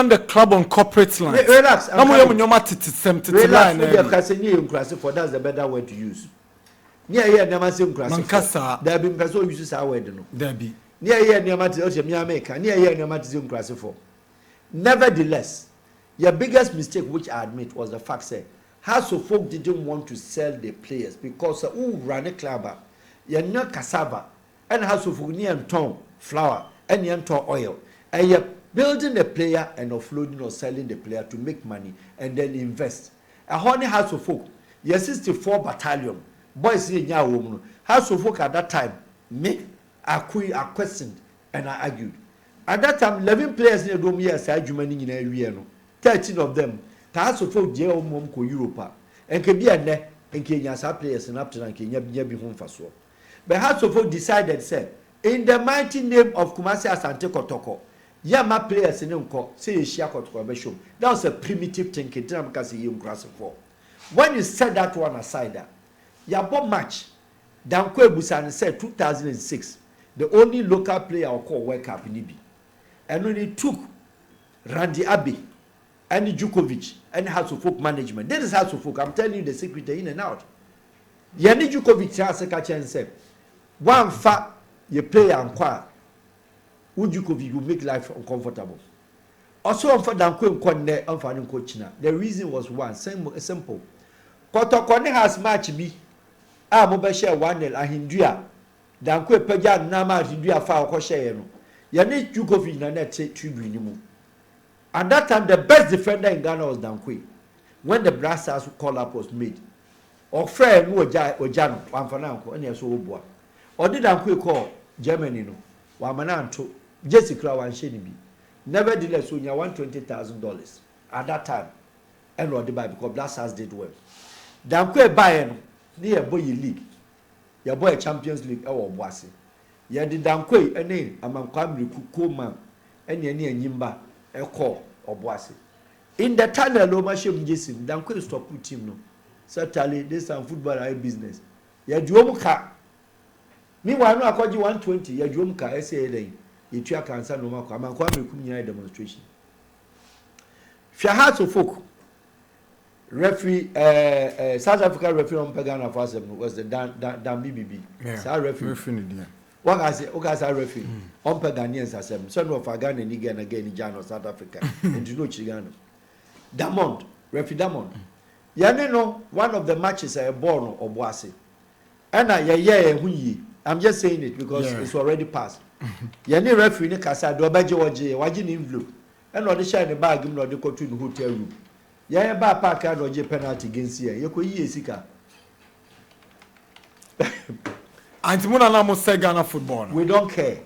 run the club on corporate lines. Relax. I'm going to line. Relax. That's the better word to use. Near here, never same class. Mancasa. There have been person uses our word. No. There be. Near here, near Matis, America. Near here, near Matis, class for. Nevertheless, your biggest mistake, which I admit, was the fact that House of Folk didn't want to sell the players because who ran a club, you're not cassava, and House of Folk near ton flour and near ton oil, and you're building the player and offloading or selling the player to make money and then invest. A honey House of Folk, your 64 battalion. Boys in your woman, House of Folk at that time, I questioned and I argued. At that time, 11 players in the room, yes, I do money in a year. 13 of them, House of Folk, jail mom, Europa, and can be a net and Kenya players and up to Kenya be home for so. But House of Folk decided, said, in the mighty name of Kumasi Asante Kotoko, my players in Unko, say Shiako to that was a primitive thinking, because you grass for. When you set that one aside, Yabo match, Dan Quaye Busan said 2006, the only local player I call World Cup in Ibi. And when he took Randy Abbey and Djukovic and House of Folk management, this is House of Folk, I'm telling you the secret in and out. Yani Djukovic has a catch and said, one fat you play and quiet, would Djukovic will make life uncomfortable. Also, for Dan Quaye and finding coach now. The reason was one, simple. Kotokone has match me. Mobile share 1-0 Ahindua. Dan Quaye Peja Nama Ahindua fa ko share no. Ya ne Djukovic na net tribune mu. At that time the best defender in Ghana was Dan Quaye. When the Brass Stars call up was made. Or friend no oja no amfana nko ene so oboa. Or did Dan Quaye call Germany no. Wa mana nto Jessica wan share ni bi. Nevertheless onya $120,000 at that time. And or the buy because Brass Stars did well. Dan Quaye buy no. Ni boy league. Your boy Champions League bossy. Ya di Dan Quaye ene Amankwamri Kukoma ene enyimba call or bossy. In the tunnel over Shem Jason, Dan Quaye stop put him no. Certainly this some football eye business. Ya duomuka. Meanwhile no akwaji 120 ya duomuka say then. You try cancer no mako Amankwamri kumnya demonstration. House of Folk referee, South Africa referee on Pagana for was the Dan BBB. Yeah. Referee. What I say, referee on Paganians as them. Son of Ghana and again in Ghana, South Africa, and you know Chigano. Damond, referee Damond. You know, one of the matches are born or Boise. And I'm just saying it because it's already passed. Yani referee in Casa, do Bajo Wajin envelope. And not the shiny bag, not the court in the hotel room. Yeah, ba park and or penalty against here. You could ye sika. Antimuna na mo say Ghana football. We don't care.